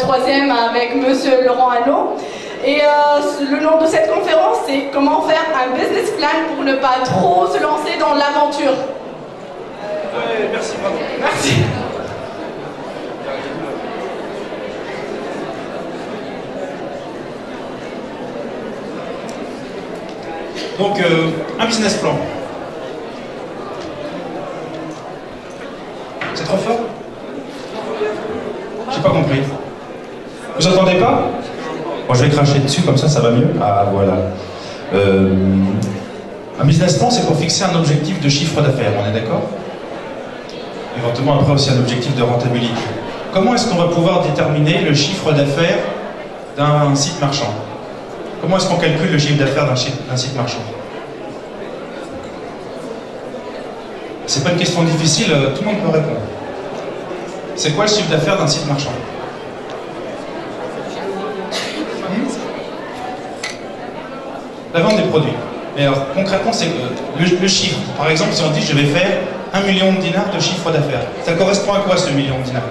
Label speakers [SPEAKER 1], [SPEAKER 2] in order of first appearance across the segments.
[SPEAKER 1] troisième avec Monsieur Laurent Hanot. Et le nom de cette conférence, c'est comment faire un business plan pour ne pas trop se lancer dans l'aventure.
[SPEAKER 2] Ouais, merci, bravo.
[SPEAKER 1] Merci.
[SPEAKER 2] Donc, un business plan. C'est trop fort? J'ai pas compris. Vous entendez pas? Bon, je vais cracher dessus, comme ça va mieux. Ah, voilà. Un business plan, c'est pour fixer un objectif de chiffre d'affaires, on est d'accord? Éventuellement, après aussi un objectif de rentabilité. Comment est-ce qu'on va pouvoir déterminer le chiffre d'affaires d'un site marchand? Comment est-ce qu'on calcule le chiffre d'affaires d'un site marchand? C'est pas une question difficile, tout le monde peut répondre. C'est quoi le chiffre d'affaires d'un site marchand? La vente des produits. Mais alors, concrètement, c'est le chiffre. Par exemple, si on dit je vais faire 1 million de dinars de chiffre d'affaires, ça correspond à quoi ce million de dinars?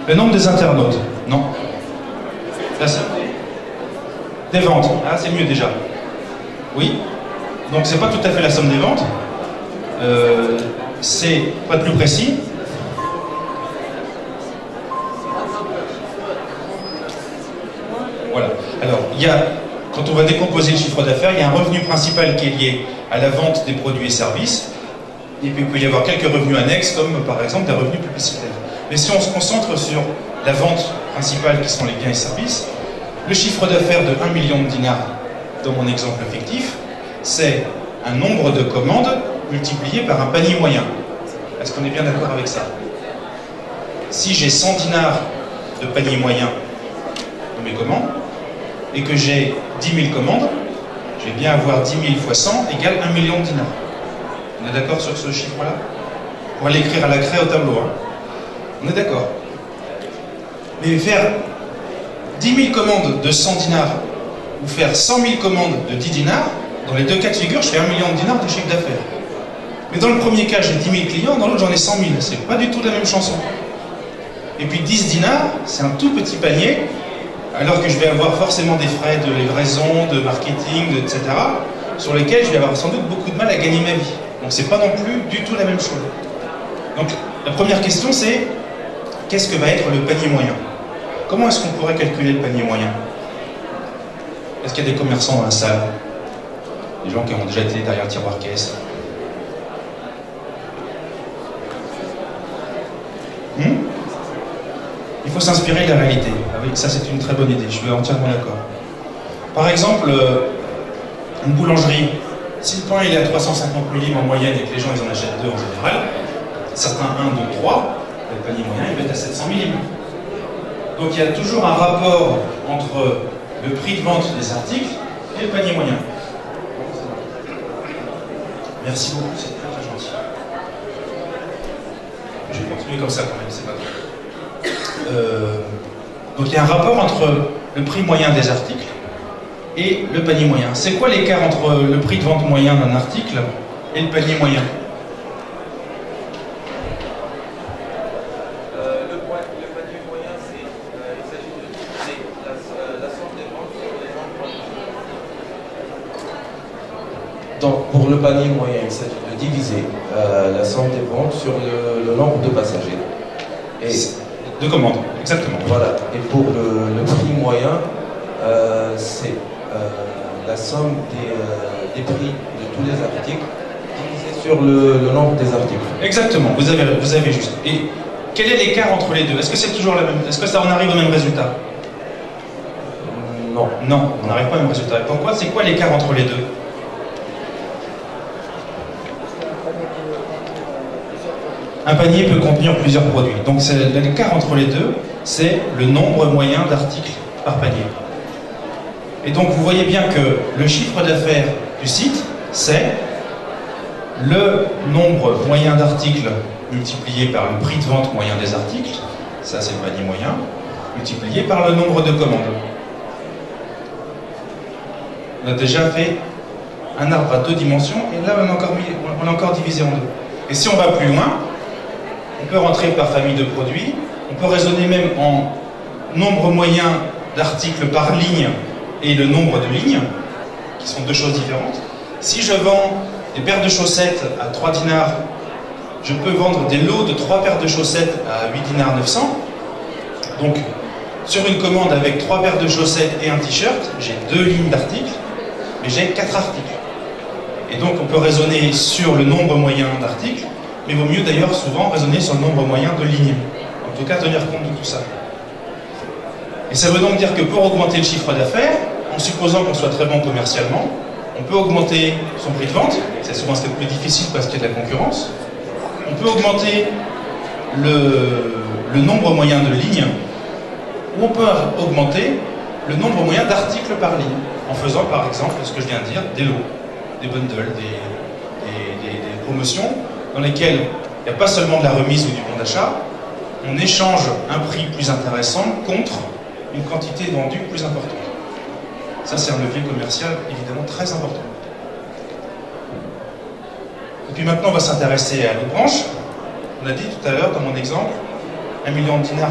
[SPEAKER 2] Le nombre des internautes? Non. La somme des ventes? Ah, c'est mieux déjà. Oui. Donc c'est pas tout à fait la somme des ventes. C'est pas plus précis. Voilà. Alors, quand on va décomposer le chiffre d'affaires, il y a un revenu principal qui est lié à la vente des produits et services. Et puis il peut y avoir quelques revenus annexes, comme par exemple des revenus publicitaires. Mais si on se concentre sur la vente principale, qui sont les biens et services, le chiffre d'affaires de 1 million de dinars, dans mon exemple fictif, c'est un nombre de commandes multiplié par un panier moyen. Est-ce qu'on est bien d'accord avec ça? Si j'ai 100 dinars de panier moyen dans mes commandes, et que j'ai 10 000 commandes, je vais bien avoir 10 000 fois 100 égale 1 million de dinars. On est d'accord sur ce chiffre-là? On va l'écrire à la craie au tableau. Hein. On est d'accord. Mais faire 10 000 commandes de 100 dinars ou faire 100 000 commandes de 10 dinars, dans les deux cas de figure, je fais 1 million de dinars de chiffre d'affaires. Mais dans le premier cas, j'ai 10 000 clients, dans l'autre, j'en ai 100 000. C'est pas du tout la même chanson. Et puis 10 dinars, c'est un tout petit panier, alors que je vais avoir forcément des frais de livraison, de marketing, etc., sur lesquels je vais avoir sans doute beaucoup de mal à gagner ma vie. Donc c'est pas non plus du tout la même chose. Donc la première question, c'est qu'est-ce que va être le panier moyen? Comment est-ce qu'on pourrait calculer le panier moyen? Est-ce qu'il y a des commerçants dans la salle? Des gens qui ont déjà été derrière le tiroir caisse? Il faut s'inspirer de la réalité. Ah oui, ça c'est une très bonne idée, je suis entièrement d'accord. Par exemple, une boulangerie, si le pain il est à 350 millim en moyenne et que les gens ils en achètent 2 en général, certains 1, 2, 3, le panier moyen il va être à 700 millim. Donc il y a toujours un rapport entre le prix de vente des articles et le panier moyen. Merci beaucoup, c'est très très gentil. Je vais continuer comme ça quand même, c'est pas grave. Donc il y a un rapport entre le prix moyen des articles et le panier moyen. C'est quoi l'écart entre le prix de vente moyen d'un article et le panier moyen?
[SPEAKER 3] Le panier moyen, il s'agit de diviser la somme des ventes sur les ventes. Donc pour le panier moyen, il s'agit de diviser la somme des ventes sur le nombre de passagers. Et
[SPEAKER 2] de commandes, exactement.
[SPEAKER 3] Voilà. Et pour le prix moyen, c'est la somme des prix de tous les articles divisé sur le nombre des articles.
[SPEAKER 2] Exactement, vous avez juste. Et quel est l'écart entre les deux? Est-ce que c'est toujours la même? Est-ce que ça on arrive au même résultat?
[SPEAKER 3] Non.
[SPEAKER 2] Non, on n'arrive pas au même résultat. Et pourquoi? C'est quoi l'écart entre les deux? Un panier peut contenir plusieurs produits. Donc l'écart entre les deux, c'est le nombre moyen d'articles par panier. Et donc vous voyez bien que le chiffre d'affaires du site, c'est le nombre moyen d'articles multiplié par le prix de vente moyen des articles, ça c'est le panier moyen, multiplié par le nombre de commandes. On a déjà fait un arbre à 2 dimensions, et là on a encore divisé en 2. Et si on va plus loin, on peut rentrer par famille de produits, on peut raisonner même en nombre moyen d'articles par ligne et le nombre de lignes, qui sont deux choses différentes. Si je vends des paires de chaussettes à 3 dinars, je peux vendre des lots de 3 paires de chaussettes à 8 dinars 900. Donc, sur une commande avec 3 paires de chaussettes et un t-shirt, j'ai 2 lignes d'articles, mais j'ai 4 articles. Et donc, on peut raisonner sur le nombre moyen d'articles, mais il vaut mieux d'ailleurs souvent raisonner sur le nombre moyen de lignes. En tout cas, tenir compte de tout ça. Et ça veut donc dire que pour augmenter le chiffre d'affaires, en supposant qu'on soit très bon commercialement, on peut augmenter son prix de vente, c'est souvent ce qui est le plus difficile parce qu'il y a de la concurrence. On peut augmenter le nombre moyen de lignes, ou on peut augmenter le nombre moyen d'articles par ligne, en faisant par exemple ce que je viens de dire, des lots, des bundles, des promotions, dans lesquelles il n'y a pas seulement de la remise ou du bon d'achat, on échange un prix plus intéressant contre une quantité vendue plus importante. Ça, c'est un levier commercial évidemment très important. Et puis maintenant, on va s'intéresser à l'autre branche. On a dit tout à l'heure, dans mon exemple, 1 million de dinars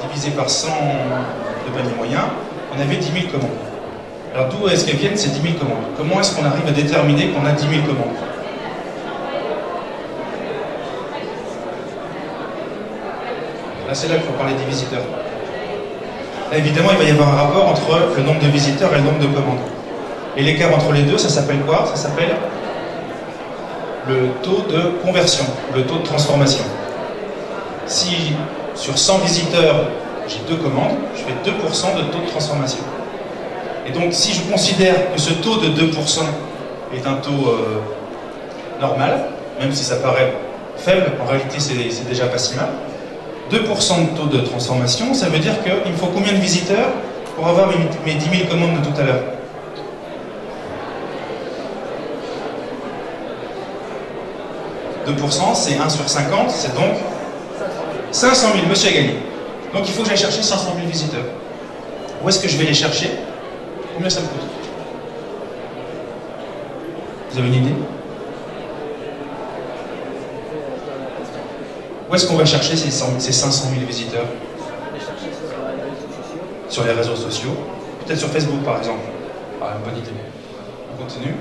[SPEAKER 2] divisé par 100 de panier moyen, on avait 10 000 commandes. Alors d'où est-ce qu'elles viennent ces 10 000 commandes? Comment est-ce qu'on arrive à déterminer qu'on a 10 000 commandes? Là, c'est là qu'il faut parler des visiteurs. Là, évidemment, il va y avoir un rapport entre le nombre de visiteurs et le nombre de commandes. Et l'écart entre les deux, ça s'appelle quoi? Ça s'appelle le taux de conversion, le taux de transformation. Si sur 100 visiteurs, j'ai 2 commandes, je fais 2% de taux de transformation. Et donc, si je considère que ce taux de 2% est un taux normal, même si ça paraît faible, en réalité, c'est déjà pas si mal. 2% de taux de transformation, ça veut dire qu'il me faut combien de visiteurs pour avoir mes 10 000 commandes de tout à l'heure? « 2%, c'est 1 sur 50, c'est donc 500 000, monsieur a gagné. Donc il faut que j'aille chercher 500 000 visiteurs. Où est-ce que je vais les chercher? Combien ça me coûte? Vous avez une idée? Où est-ce qu'on va chercher ces 500 000 visiteurs? Sur les réseaux sociaux. Peut-être sur Facebook, par exemple. Ah, une bonne idée. On continue.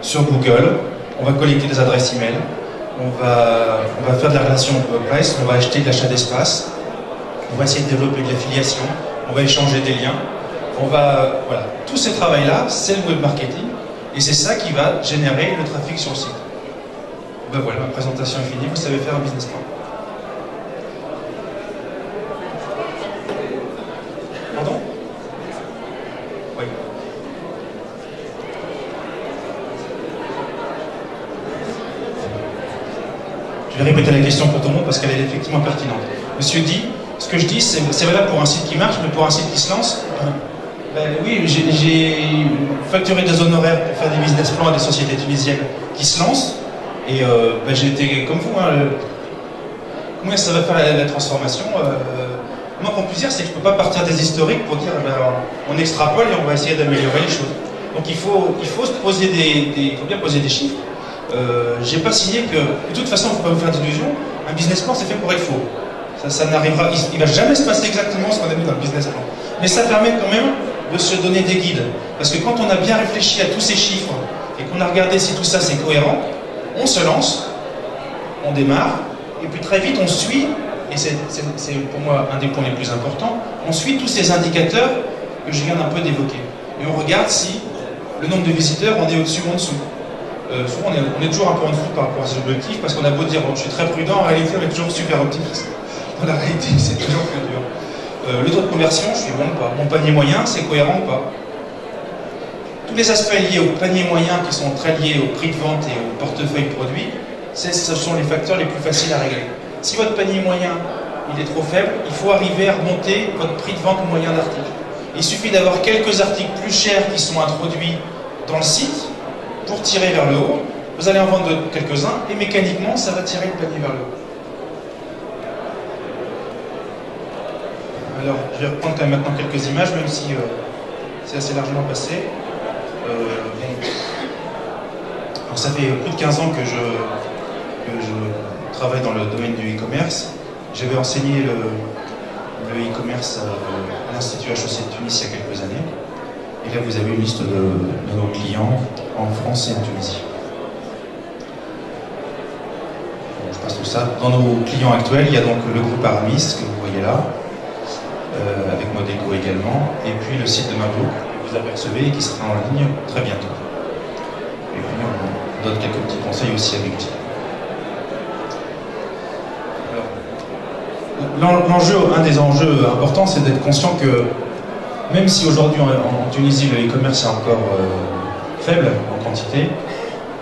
[SPEAKER 2] Sur Google, on va collecter des adresses email. On va faire de la relation WordPress. On va acheter de l'achat d'espace. On va essayer de développer de l'affiliation. On va échanger des liens. Voilà. Tout ce travail-là, c'est le web marketing. Et c'est ça qui va générer le trafic sur le site. Ben voilà, ma présentation est finie, vous savez faire un business plan. Pardon? Oui. Je vais répéter la question pour tout le monde parce qu'elle est effectivement pertinente. Monsieur dit, ce que je dis, c'est valable pour un site qui marche, mais pour un site qui se lance, ben oui, j'ai facturé des honoraires pour faire des business plans à des sociétés tunisiennes qui se lancent. Et ben j'ai été comme vous. Comment ça va faire la transformation? Moi, qu'on puisse dire, c'est que je ne peux pas partir des historiques pour dire ben, on extrapole et on va essayer d'améliorer les choses. Donc il faut se poser il faut bien poser des chiffres. J'ai pas signé que, de toute façon, il ne faut pas vous faire d'illusions, un business plan c'est fait pour être faux. Ça n'arrivera, il ne va jamais se passer exactement ce qu'on a mis dans le business plan. Mais ça permet quand même de se donner des guides. Parce que quand on a bien réfléchi à tous ces chiffres et qu'on a regardé si tout ça c'est cohérent, on se lance, on démarre, et puis très vite on suit, et c'est pour moi un des points les plus importants, on suit tous ces indicateurs que je viens d'un peu d'évoquer. Et on regarde si le nombre de visiteurs, on est au-dessus ou en dessous. Souvent on est toujours un peu en dessous par rapport à ces objectifs, parce qu'on a beau dire bon, je suis très prudent, en réalité on est toujours super optimiste. Dans la réalité c'est toujours plus dur. Le taux de conversion, je suis bon ou pas? Mon panier moyen, c'est cohérent ou pas? Tous les aspects liés au panier moyen qui sont très liés au prix de vente et au portefeuille produit, ce sont les facteurs les plus faciles à régler. Si votre panier moyen il est trop faible, il faut arriver à remonter votre prix de vente moyen d'article. Il suffit d'avoir quelques articles plus chers qui sont introduits dans le site pour tirer vers le haut. Vous allez en vendre quelques-uns et mécaniquement ça va tirer le panier vers le haut. Alors, je vais reprendre quand même maintenant quelques images, même si c'est assez largement passé. Donc ça fait plus de 15 ans que je travaille dans le domaine du e-commerce. J'avais enseigné le e-commerce à l'Institut HEC de Tunis il y a quelques années. Et là, vous avez une liste de nos clients en France et en Tunisie. Je passe tout ça. Dans nos clients actuels, il y a donc le groupe Aramis, que vous voyez là, avec Modeco également, et puis le site de Mabou, que vous apercevez et qui sera en ligne très bientôt. Et puis on donne quelques petits conseils aussi avec lui. L'enjeu, un des enjeux importants, c'est d'être conscient que même si aujourd'hui en Tunisie le e-commerce est encore faible en quantité,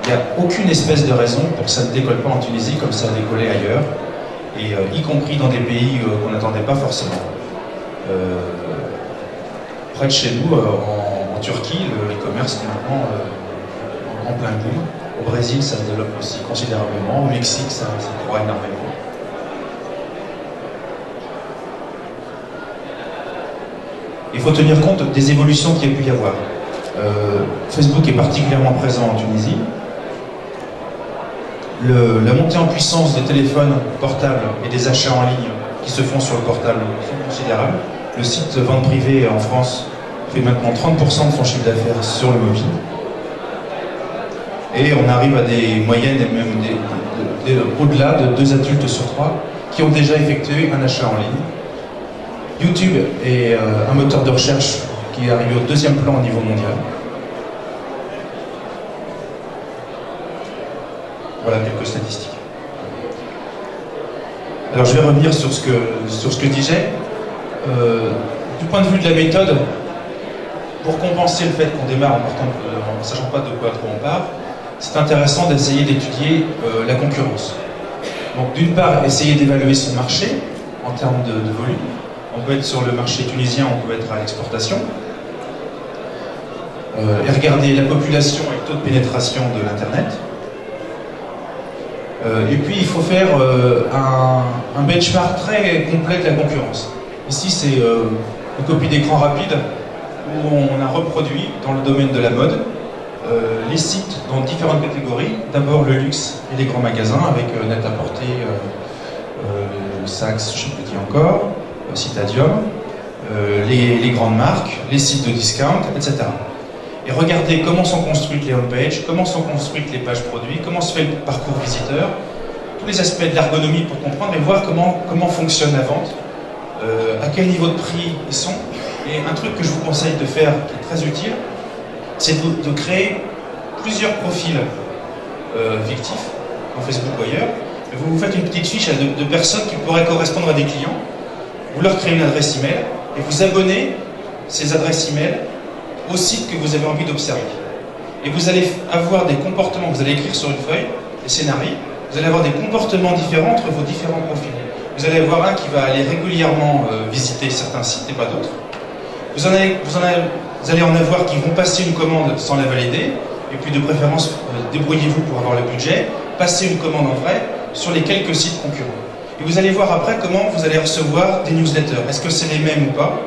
[SPEAKER 2] il n'y a aucune espèce de raison pour que ça ne décolle pas en Tunisie comme ça a décollé ailleurs, et y compris dans des pays qu'on n'attendait pas forcément. Près de chez nous, en Turquie, le e-commerce est maintenant en plein boom. Au Brésil, ça se développe aussi considérablement. Au Mexique, ça croît énormément. Il faut tenir compte des évolutions qu'il y a pu y avoir. Facebook est particulièrement présent en Tunisie. La montée en puissance des téléphones portables et des achats en ligne qui se font sur le portable sont considérables. Le site vente privée en France fait maintenant 30% de son chiffre d'affaires sur le mobile. Et on arrive à des moyennes et même au-delà de 2 adultes sur 3 qui ont déjà effectué un achat en ligne. YouTube est un moteur de recherche qui est arrivé au 2e plan au niveau mondial. Voilà quelques statistiques. Alors je vais revenir sur ce que je disais. Du point de vue de la méthode, pour compenser le fait qu'on démarre en ne sachant pas de quoi trop on part, c'est intéressant d'essayer d'étudier la concurrence. Donc d'une part, essayer d'évaluer son marché en termes de volume. On peut être sur le marché tunisien, on peut être à l'exportation. Et regarder la population et le taux de pénétration de l'Internet. Et puis il faut faire un benchmark très complet de la concurrence. Ici c'est une copie d'écran rapide où on a reproduit dans le domaine de la mode les sites dans différentes catégories. D'abord le luxe et les grands magasins avec Net-a-Porter, Saks, je ne sais plus qui encore, Citadium, les grandes marques, les sites de discount, etc. Et regardez comment sont construites les homepages, comment sont construites les pages produits, comment se fait le parcours visiteur, tous les aspects de l'ergonomie pour comprendre et voir comment fonctionne la vente, à quel niveau de prix ils sont. Et un truc que je vous conseille de faire, qui est très utile, c'est de créer plusieurs profils fictifs, en Facebook ou ailleurs. Vous vous faites une petite fiche de personnes qui pourraient correspondre à des clients, vous leur créez une adresse email et vous abonnez ces adresses email au site que vous avez envie d'observer. Et vous allez avoir des comportements, vous allez écrire sur une feuille, des scénarios, vous allez avoir des comportements différents entre vos différents profils. Vous allez avoir un qui va aller régulièrement visiter certains sites et pas d'autres. Vous allez en avoir qui vont passer une commande sans la valider, et puis de préférence, débrouillez-vous pour avoir le budget, passer une commande en vrai sur les quelques sites concurrents. Et vous allez voir après comment vous allez recevoir des newsletters. Est-ce que c'est les mêmes ou pas?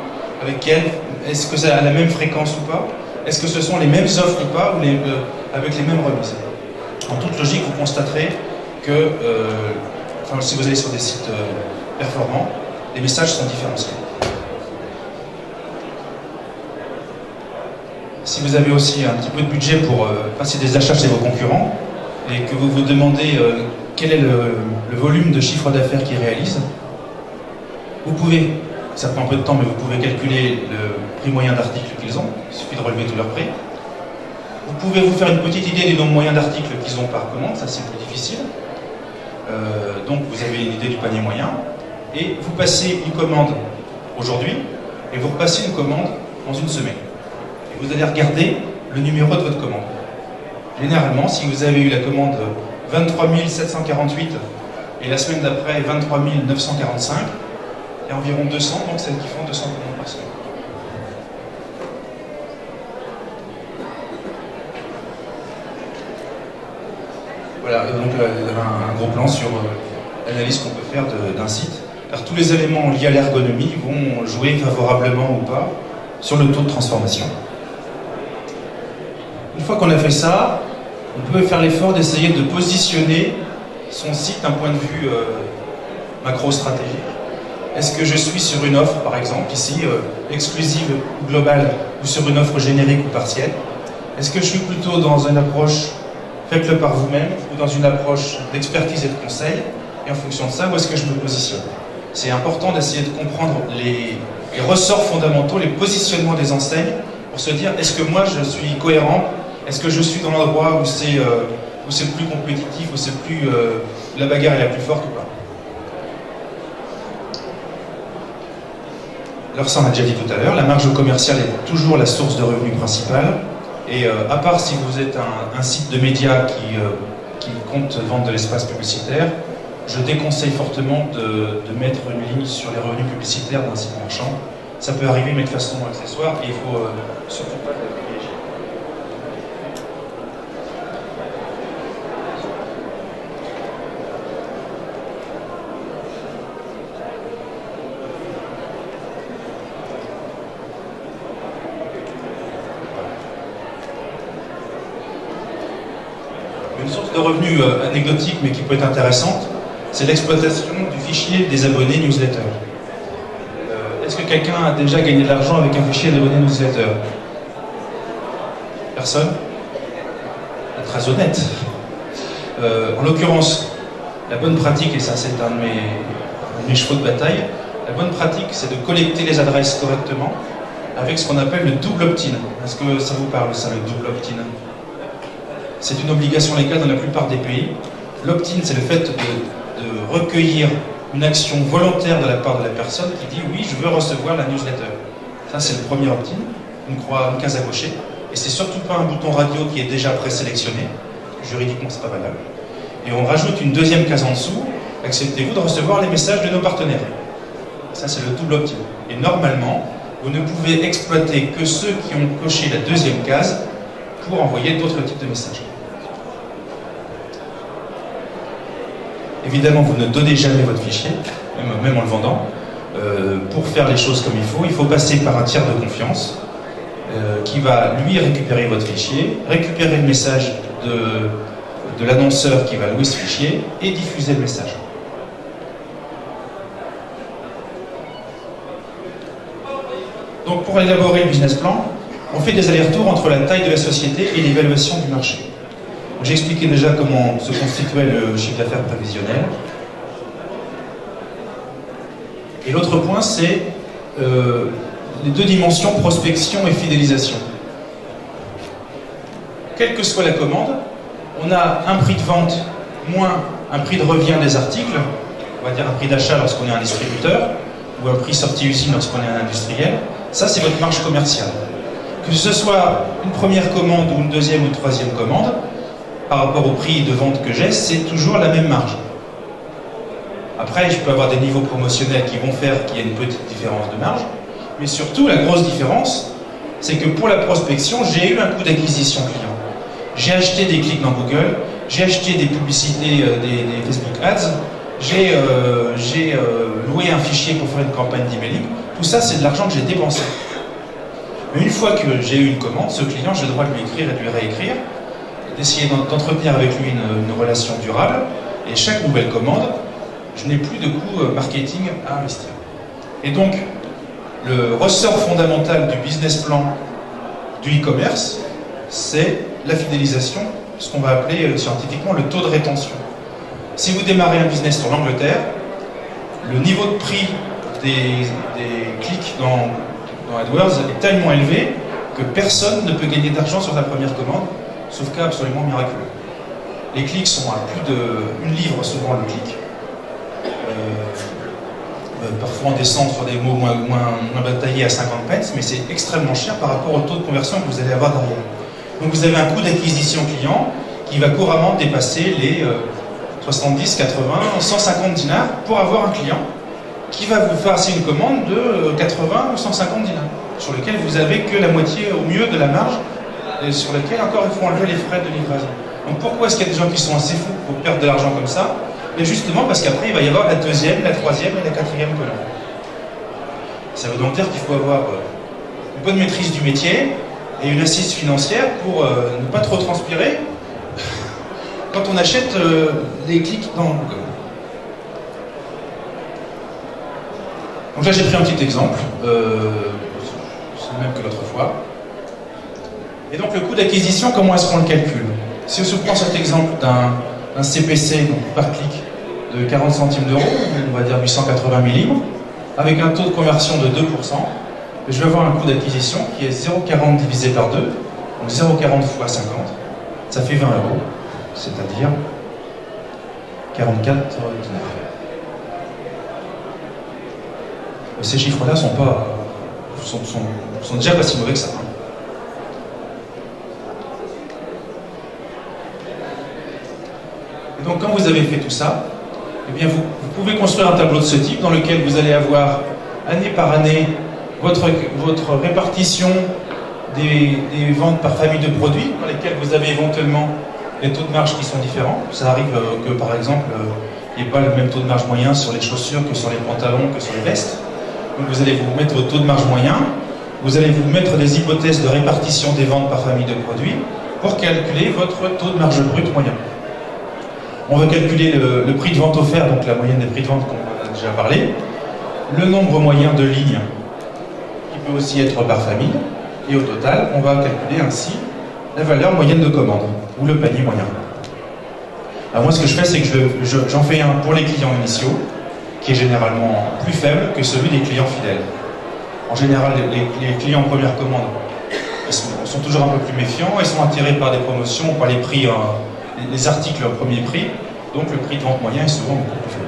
[SPEAKER 2] Avec quelles? Est-ce que ça a la même fréquence ou pas? Est-ce que ce sont les mêmes offres ou pas, ou avec les mêmes remises? En toute logique, vous constaterez que si vous allez sur des sites performants, les messages sont différenciés. Si vous avez aussi un petit peu de budget pour passer des achats chez vos concurrents et que vous vous demandez quel est le volume de chiffre d'affaires qu'ils réalisent, vous pouvez, ça prend un peu de temps, mais vous pouvez calculer le prix moyen d'articles qu'ils ont, il suffit de relever tous leurs prix. Vous pouvez vous faire une petite idée du nombre moyen d'articles qu'ils ont par commande, ça c'est plus difficile. Donc vous avez une idée du panier moyen, et vous passez une commande aujourd'hui, et vous repassez une commande dans une semaine. Et vous allez regarder le numéro de votre commande. Généralement, si vous avez eu la commande 23 748 et la semaine d'après 23 945, il y a environ 200, donc celles qui font 200 commandes par semaine. Voilà, et donc un gros plan sur l'analyse qu'on peut faire d'un site. Alors tous les éléments liés à l'ergonomie vont jouer favorablement ou pas sur le taux de transformation. Une fois qu'on a fait ça, on peut faire l'effort d'essayer de positionner son site d'un point de vue macro-stratégique. Est-ce que je suis sur une offre, par exemple, ici, exclusive ou globale, ou sur une offre générique ou partielle? Est-ce que je suis plutôt dans une approche faites-le par vous-même, ou dans une approche d'expertise et de conseil, et en fonction de ça, où est-ce que je me positionne? C'est important d'essayer de comprendre les ressorts fondamentaux, les positionnements des enseignes, pour se dire, est-ce que moi je suis cohérent? Est-ce que je suis dans l'endroit où c'est le plus compétitif, où c'est plus la bagarre est la plus forte ou pas? Alors ça on a déjà dit tout à l'heure, la marge commerciale est toujours la source de revenus principale. Et à part si vous êtes un site de médias qui compte vendre de l'espace publicitaire, je déconseille fortement de mettre une ligne sur les revenus publicitaires d'un site marchand. Ça peut arriver, mais de façon accessoire, et il ne faut surtout pas le privilégier. Une source de revenus anecdotique, mais qui peut être intéressante, c'est l'exploitation du fichier des abonnés newsletter. Est-ce que quelqu'un a déjà gagné de l'argent avec un fichier d'abonnés newsletter? Personne? Très honnête. En l'occurrence, la bonne pratique, et ça c'est un de mes chevaux de bataille, la bonne pratique c'est de collecter les adresses correctement avec ce qu'on appelle le double opt-in. Est-ce que ça vous parle ça, le double opt-in? C'est une obligation légale dans la plupart des pays. L'opt-in, c'est le fait de recueillir une action volontaire de la part de la personne qui dit « oui, je veux recevoir la newsletter ». Ça, c'est le premier opt-in, une case à cocher. Et c'est surtout pas un bouton radio qui est déjà présélectionné. Juridiquement, c'est pas valable. Et on rajoute une deuxième case en dessous. « Acceptez-vous de recevoir les messages de nos partenaires ». Ça, c'est le double opt-in. Et normalement, vous ne pouvez exploiter que ceux qui ont coché la deuxième case pour envoyer d'autres types de messages. Évidemment, vous ne donnez jamais votre fichier, même en le vendant. Pour faire les choses comme il faut passer par un tiers de confiance qui va, lui, récupérer votre fichier, récupérer le message de l'annonceur qui va louer ce fichier et diffuser le message. Donc, pour élaborer le business plan, on fait des allers-retours entre la taille de la société et l'évaluation du marché. J'ai expliqué déjà comment se constituait le chiffre d'affaires prévisionnel. Et l'autre point, c'est les deux dimensions prospection et fidélisation. Quelle que soit la commande, on a un prix de vente moins un prix de revient des articles, on va dire un prix d'achat lorsqu'on est un distributeur, ou un prix sortie usine lorsqu'on est un industriel. Ça, c'est votre marge commerciale. Que ce soit une première commande ou une deuxième ou une troisième commande, par rapport au prix de vente que j'ai, c'est toujours la même marge. Après, je peux avoir des niveaux promotionnels qui vont faire qu'il y a une petite différence de marge, mais surtout, la grosse différence, c'est que pour la prospection, j'ai eu un coût d'acquisition client. J'ai acheté des clics dans Google, j'ai acheté des publicités, des Facebook Ads, j'ai loué un fichier pour faire une campagne d'emailing. Tout ça, c'est de l'argent que j'ai dépensé. Mais une fois que j'ai eu une commande, ce client, j'ai le droit de lui écrire et de lui réécrire, d'essayer d'entretenir avec lui une relation durable, et chaque nouvelle commande, je n'ai plus de coût marketing à investir. Et donc, le ressort fondamental du business plan du e-commerce, c'est la fidélisation, ce qu'on va appeler scientifiquement le taux de rétention. Si vous démarrez un business sur l'Angleterre, le niveau de prix des clics dans AdWords est tellement élevé que personne ne peut gagner d'argent sur la première commande, sauf cas absolument miraculeux. Les clics sont à plus de 1 livre souvent le clic. Parfois on descend sur des mots moins bataillés à 50 pence, mais c'est extrêmement cher par rapport au taux de conversion que vous allez avoir derrière. Donc vous avez un coût d'acquisition client qui va couramment dépasser les 70, 80, 150 dinars pour avoir un client qui va vous passer une commande de 80 ou 150 dinars, sur lequel vous avez que la moitié au mieux de la marge, et sur lequel encore il faut enlever les frais de livraison. Donc pourquoi est-ce qu'il y a des gens qui sont assez fous pour perdre de l'argent comme ça? Mais justement parce qu'après il va y avoir la deuxième, la troisième et la quatrième colonne. Ça veut donc dire qu'il faut avoir une bonne maîtrise du métier et une assise financière pour ne pas trop transpirer quand on achète les clics dans Google. Donc là j'ai pris un petit exemple, c'est le même que l'autre fois. Et donc le coût d'acquisition, comment est-ce qu'on le calcule? Si on se prend cet exemple d'un CPC donc par clic de 40 centimes d'euros, on va dire 880 000 livres, avec un taux de conversion de 2%, je vais avoir un coût d'acquisition qui est 0,40 divisé par 2, donc 0,40 fois 50, ça fait 20 euros, c'est-à-dire 44 dinars. Ces chiffres-là sont déjà pas si mauvais que ça. Et donc quand vous avez fait tout ça, eh bien vous pouvez construire un tableau de ce type dans lequel vous allez avoir année par année votre répartition des ventes par famille de produits, dans lesquels vous avez éventuellement des taux de marge qui sont différents. Ça arrive que par exemple il n'y ait pas le même taux de marge moyen sur les chaussures que sur les pantalons, que sur les vestes. Donc vous allez vous mettre votre taux de marge moyen, vous allez vous mettre des hypothèses de répartition des ventes par famille de produits pour calculer votre taux de marge brut moyen. On va calculer le prix de vente offert, donc la moyenne des prix de vente qu'on a déjà parlé, le nombre moyen de lignes, qui peut aussi être par famille, et au total, on va calculer ainsi la valeur moyenne de commande, ou le panier moyen. Alors moi, ce que je fais, c'est que j'en fais un pour les clients initiaux, qui est généralement plus faible que celui des clients fidèles. En général, les clients en première commande ils sont toujours un peu plus méfiants, ils sont attirés par des promotions, par les prix, les articles au premier prix, donc le prix de vente moyen est souvent beaucoup plus faible.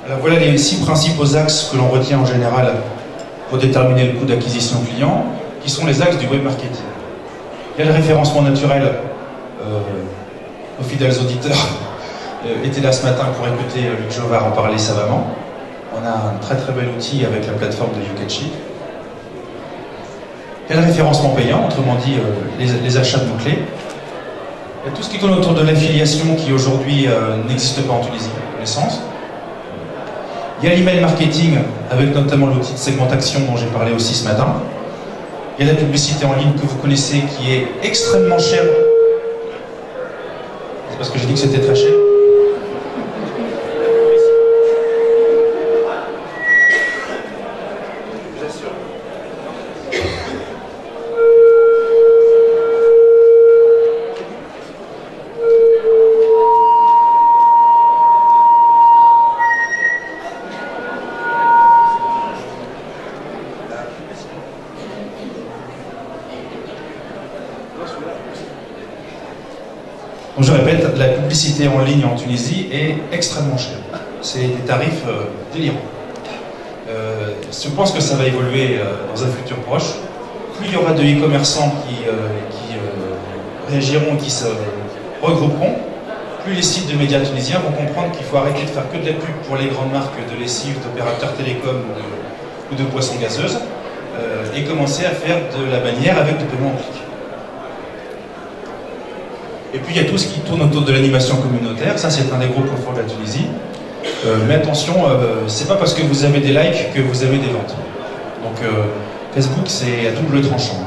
[SPEAKER 2] Alors voilà les 6 principaux axes que l'on retient en général pour déterminer le coût d'acquisition client, qui sont les axes du web marketing. Il y a le référencement naturel. Nos fidèles auditeurs étaient là ce matin pour écouter Luc Jovard en parler savamment. On a un très très bel outil avec la plateforme de YouCatchy. Il y a le référencement payant, autrement dit les achats de mots-clés. Il y a tout ce qui tourne autour de l'affiliation qui aujourd'hui n'existe pas en Tunisie, à ma connaissance. Il y a l'email marketing avec notamment l'outil de segmentation dont j'ai parlé aussi ce matin. Il y a la publicité en ligne que vous connaissez qui est extrêmement chère. C'est parce que j'ai dit que c'était très cher. Donc je répète, la publicité en ligne en Tunisie est extrêmement chère. C'est des tarifs délirants. Je pense que ça va évoluer dans un futur proche. Plus il y aura de e-commerçants qui réagiront, qui se regrouperont, plus les sites de médias tunisiens vont comprendre qu'il faut arrêter de faire que de la pub pour les grandes marques de lessive, d'opérateurs télécoms ou de boissons gazeuses et commencer à faire de la bannière avec du paiement en clic. Et puis il y a tout ce qui tourne autour de l'animation communautaire, ça c'est un des gros points forts de la Tunisie. Mais attention, c'est pas parce que vous avez des likes que vous avez des ventes. Donc Facebook c'est à double tranchant,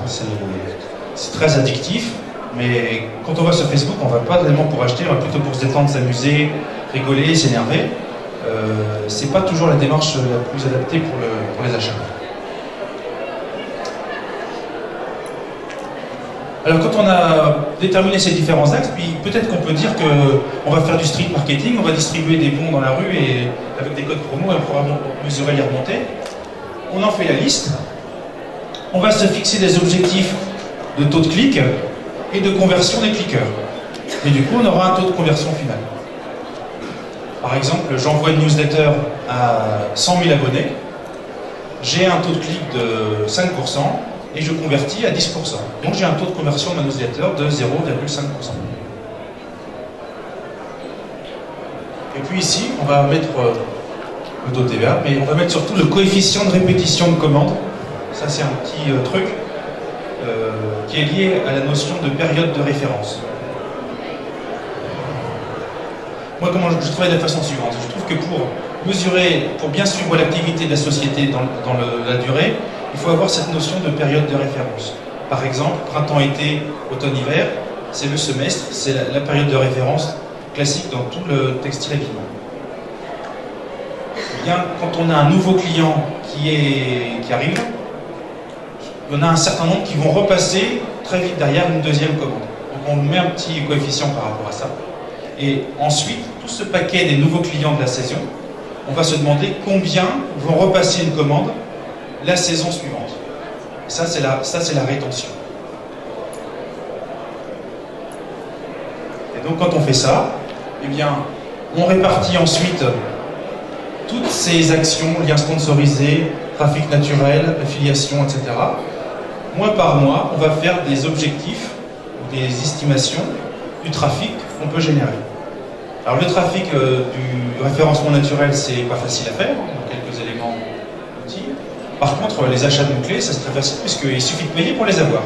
[SPEAKER 2] c'est très addictif, mais quand on va sur Facebook, on va pas tellement pour acheter, on va plutôt pour se détendre, s'amuser, rigoler, s'énerver. C'est pas toujours la démarche la plus adaptée pour les achats. Alors quand on a déterminé ces différents axes, puis peut-être qu'on peut dire qu'on va faire du street marketing, on va distribuer des bons dans la rue et avec des codes promo et on pourra mesurer les remontées. On en fait la liste, on va se fixer des objectifs de taux de clic et de conversion des cliqueurs. Et du coup on aura un taux de conversion final. Par exemple, j'envoie une newsletter à 100 000 abonnés, j'ai un taux de clic de 5%, et je convertis à 10%. Donc j'ai un taux de conversion de ma newsletter de 0,5%. Et puis ici, on va mettre le taux de TVA, mais on va mettre surtout le coefficient de répétition de commande. Ça c'est un petit truc qui est lié à la notion de période de référence. Moi, comment je travaille de la façon suivante. Je trouve que pour mesurer, pour bien suivre l'activité de la société dans la durée, il faut avoir cette notion de période de référence. Par exemple, printemps-été, automne-hiver, c'est le semestre, c'est la période de référence classique dans tout le textile habillement. Bien, quand on a un nouveau client qui arrive, il y en a un certain nombre qui vont repasser très vite derrière une deuxième commande. Donc on met un petit coefficient par rapport à ça. Et ensuite, tout ce paquet des nouveaux clients de la saison, on va se demander combien vont repasser une commande la saison suivante. Ça, c'est la rétention. Et donc quand on fait ça, eh bien, on répartit ensuite toutes ces actions, liens sponsorisés, trafic naturel, affiliation, etc. Mois par mois, on va faire des objectifs, des estimations du trafic qu'on peut générer. Alors le trafic du référencement naturel, c'est pas facile à faire, il y a quelques éléments d'outils. Par contre, les achats de mots-clés, ça c'est très facile, puisqu'il suffit de payer pour les avoir.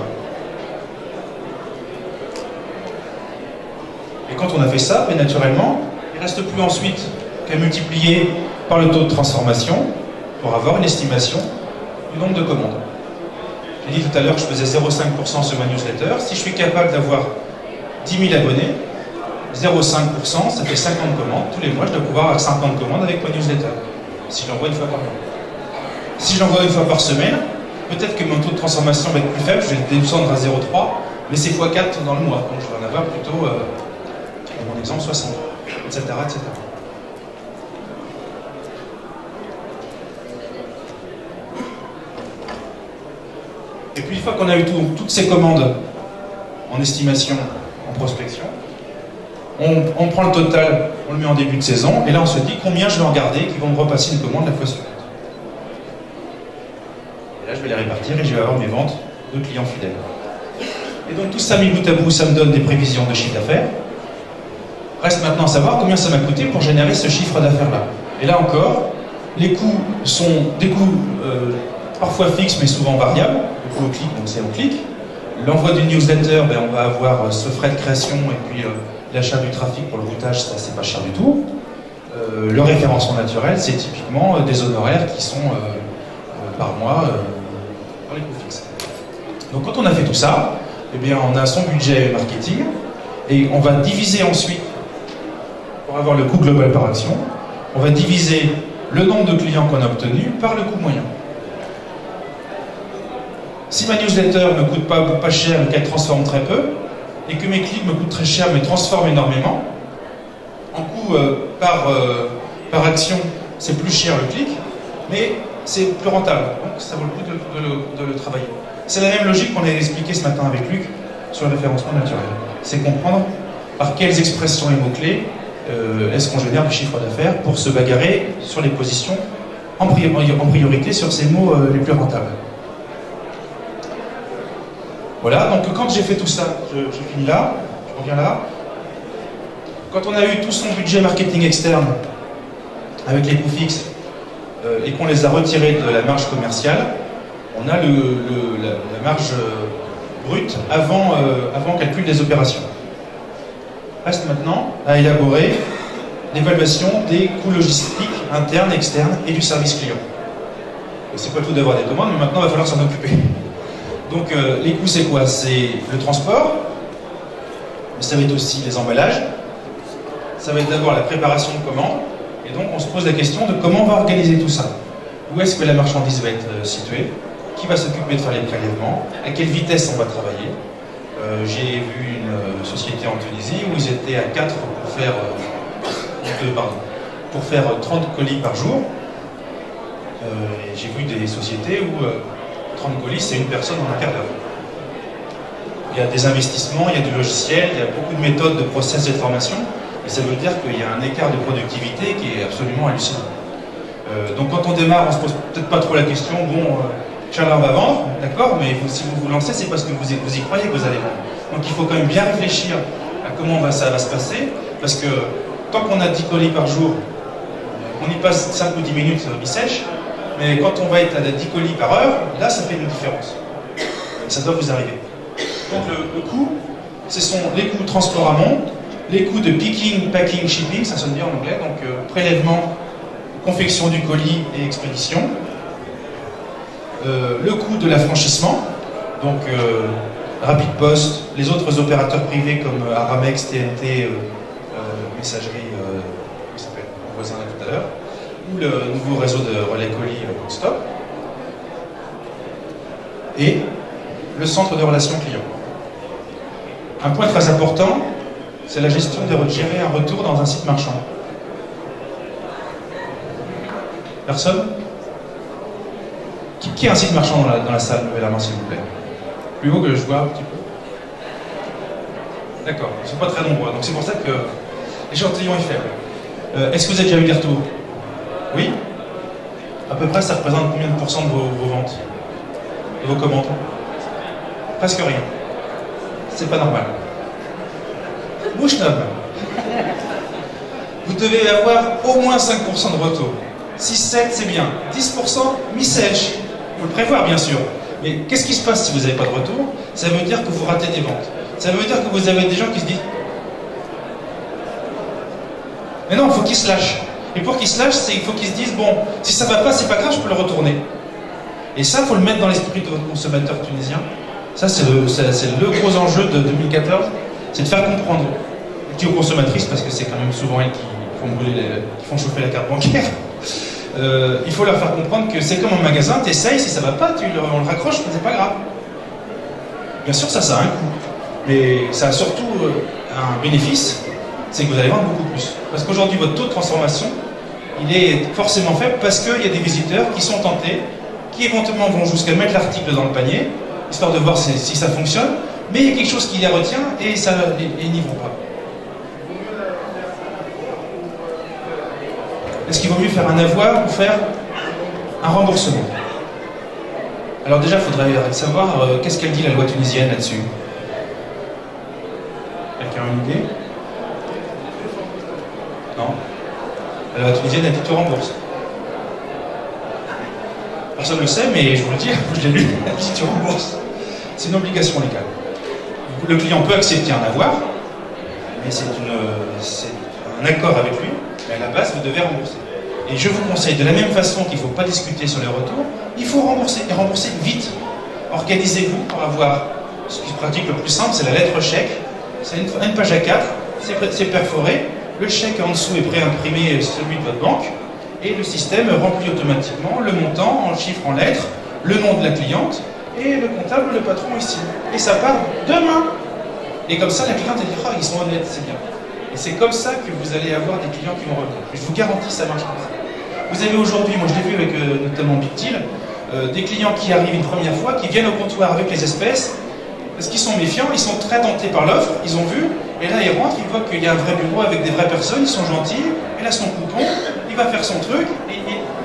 [SPEAKER 2] Et quand on a fait ça, ben, naturellement, il ne reste plus ensuite qu'à multiplier par le taux de transformation pour avoir une estimation du nombre de commandes. J'ai dit tout à l'heure que je faisais 0,5% sur ma newsletter. Si je suis capable d'avoir 10 000 abonnés, 0,5%, ça fait 50 commandes. Tous les mois, je dois pouvoir avoir 50 commandes avec ma newsletter, si je l'envoie une fois par mois. Si je l'envoie une fois par semaine, peut-être que mon taux de transformation va être plus faible, je vais le descendre à 0,3, mais c'est x4 dans le mois. Donc je vais en avoir plutôt, dans mon exemple, 60, etc., etc. Et puis une fois qu'on a eu toutes ces commandes en estimation, en prospection, on prend le total, on le met en début de saison, et là on se dit combien je vais en garder qui vont me repasser une commande la fois suivante. Et là je vais les répartir et je vais avoir mes ventes de clients fidèles. Et donc tout ça mis bout à bout, ça me donne des prévisions de chiffre d'affaires. Reste maintenant à savoir combien ça m'a coûté pour générer ce chiffre d'affaires-là. Et là encore, les coûts sont des coûts parfois fixes mais souvent variables. Le coût au clic, donc c'est au clic. L'envoi d'une newsletter, ben, on va avoir ce frais de création et puis l'achat du trafic pour le routage, ça c'est pas cher du tout. Le référencement naturel, c'est typiquement des honoraires qui sont par mois dans les coûts fixes. Donc quand on a fait tout ça, eh bien, on a son budget marketing et on va diviser ensuite, pour avoir le coût global par action, on va diviser le nombre de clients qu'on a obtenus par le coût moyen. Si ma newsletter ne me coûte pas cher et qu'elle transforme très peu, et que mes clics me coûtent très cher mais transforment énormément, en coût par action, c'est plus cher le clic, mais c'est plus rentable, donc ça vaut le coup de le travailler. C'est la même logique qu'on a expliqué ce matin avec Luc sur le référencement naturel. C'est comprendre par quelles expressions et mots-clés est-ce qu'on génère du chiffre d'affaires pour se bagarrer sur les positions en priorité sur ces mots les plus rentables. Voilà, donc quand j'ai fait tout ça, je finis là, je reviens là. Quand on a eu tout son budget marketing externe avec les coûts fixes et qu'on les a retirés de la marge commerciale, on a la marge brute avant calcul des opérations. Reste maintenant à élaborer l'évaluation des coûts logistiques internes, externes et du service client. C'est pas tout d'avoir des commandes, mais maintenant il va falloir s'en occuper. Donc les coûts c'est quoi? C'est le transport, mais ça va être aussi les emballages, ça va être d'abord la préparation de commandes, et donc on se pose la question de comment on va organiser tout ça. Où est-ce que la marchandise va être située? Qui va s'occuper de faire les prélèvements? À quelle vitesse on va travailler? J'ai vu une société en Tunisie où ils étaient à 4 pour faire 30 colis par jour. J'ai vu des sociétés où 30 colis, c'est une personne en un quart d'heure. Il y a des investissements, il y a du logiciel, il y a beaucoup de méthodes, de process et de formation, et ça veut dire qu'il y a un écart de productivité qui est absolument hallucinant. Donc quand on démarre, on se pose peut-être pas trop la question, bon, Inch'Allah, on va vendre, d'accord, mais si vous vous lancez, c'est parce que vous y croyez que vous allez vendre. Donc il faut quand même bien réfléchir à comment ça va se passer, parce que tant qu'on a 10 colis par jour, on y passe 5 ou 10 minutes, il sèche, mais quand on va être à 10 colis par heure, là ça fait une différence. Et ça doit vous arriver. Donc le coût, ce sont les coûts de transport amont, les coûts de picking, packing, shipping, ça sonne bien en anglais, donc prélèvement, confection du colis et expédition. Le coût de l'affranchissement, Donc Rapid Post, les autres opérateurs privés comme Aramex, TNT, messagerie, comment ça s'appelle, mon voisin là tout à l'heure, ou le nouveau réseau de relais colis Stop, et le centre de relations clients. Un point très important, c'est la gestion de gérer un retour dans un site marchand. Personne? Qui a un site marchand dans la salle? Levez la main s'il vous plaît. Plus haut que je vois un petit peu. D'accord, ils ne sont pas très nombreux, donc c'est pour ça que l'échantillon est faible. Est-ce que vous avez déjà eu des retours? Oui? À peu près, ça représente combien de pourcents de vos ventes? De vos commandes? Presque rien. C'est pas normal. Bouche neuve. Vous devez avoir au moins 5% de retour. 6-7, c'est bien. 10%, mi-sèche. Il faut le prévoir, bien sûr. Mais qu'est-ce qui se passe si vous n'avez pas de retour? Ça veut dire que vous ratez des ventes. Ça veut dire que vous avez des gens qui se disent mais non, il faut qu'ils se lâchent. Et pour qu'ils se lâchent, il faut qu'ils se disent bon, si ça ne va pas, c'est pas grave, je peux le retourner. Et ça, il faut le mettre dans l'esprit de votre consommateur tunisien. Ça, c'est le gros enjeu de 2014, c'est de faire comprendre aux consommatrices, parce que c'est quand même souvent elles qui font chauffer la carte bancaire. Il faut leur faire comprendre que c'est comme un magasin, tu essayes, si ça va pas, on le raccroche, mais c'est pas grave. Bien sûr, ça a un coût. Mais ça a surtout un bénéfice, c'est que vous allez vendre beaucoup plus. Parce qu'aujourd'hui, votre taux de transformation, il est forcément faible parce qu'il y a des visiteurs qui sont tentés, qui éventuellement vont jusqu'à mettre l'article dans le panier, histoire de voir si ça fonctionne, mais il y a quelque chose qui les retient et ils n'y vont pas. Est-ce qu'il vaut mieux faire un avoir ou faire un remboursement? Alors déjà, il faudrait savoir qu'est-ce qu'elle dit la loi tunisienne là-dessus. Quelqu'un a une idée? Non? La loi tunisienne a dit tu rembourses. Personne ne le sait, mais je vous le dis, je l'ai lu, elle dit tu rembourses. C'est une obligation légale. Le client peut accepter un avoir, mais c'est un accord avec lui, mais à la base, vous devez rembourser. Et je vous conseille, de la même façon qu'il ne faut pas discuter sur les retours, il faut rembourser, et rembourser vite. Organisez-vous pour avoir, ce qui se pratique le plus simple, c'est la lettre chèque. C'est une page A4, c'est perforé, le chèque en dessous est préimprimé celui de votre banque, et le système remplit automatiquement le montant en chiffres, en lettres, le nom de la cliente, et le comptable, le patron ici. Et ça part demain. Et comme ça, la cliente, elle dit « Ah, ils sont honnêtes, c'est bien ». Et c'est comme ça que vous allez avoir des clients qui vont revenir. Et je vous garantis, ça marche comme ça. Vous avez aujourd'hui, moi je l'ai vu avec notamment Big Deal, des clients qui arrivent une première fois, qui viennent au comptoir avec les espèces, parce qu'ils sont méfiants, ils sont très tentés par l'offre, ils ont vu, et là ils rentrent, ils voient qu'il y a un vrai bureau avec des vraies personnes, ils sont gentils, et là son coupon, il va faire son truc, et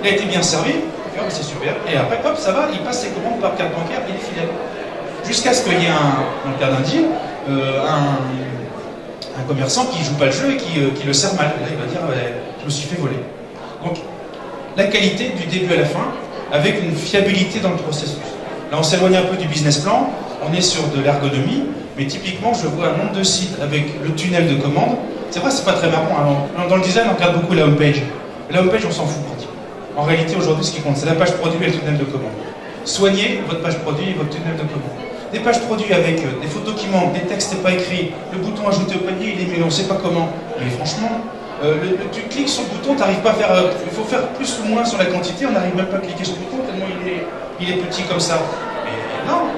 [SPEAKER 2] il a été bien servi, oh, c'est super, et après hop, ça va, il passe ses commandes par carte bancaire, il est fidèle. Jusqu'à ce qu'il y ait dans le cas d'un deal, un commerçant qui joue pas le jeu et qui le sert mal. Là, il va dire je me suis fait voler. Donc, la qualité du début à la fin, avec une fiabilité dans le processus. Là, on s'éloigne un peu du business plan, on est sur de l'ergonomie, mais typiquement, je vois un nombre de sites avec le tunnel de commande. C'est vrai, c'est pas très marrant. Hein. Dans le design, on regarde beaucoup la homepage. La homepage, on s'en fout pratiquement. En réalité, aujourd'hui, ce qui compte, c'est la page produit et le tunnel de commande. Soignez votre page produit et votre tunnel de commande. Des pages produits avec des photos qui manquent, des textes pas écrits, le bouton ajouter au panier, il est mis, on ne sait pas comment. Mais franchement, tu cliques sur le bouton, tu n'arrives pas à faire... il faut faire plus ou moins sur la quantité, on n'arrive même pas à cliquer sur le bouton tellement il est petit comme ça. Mais non.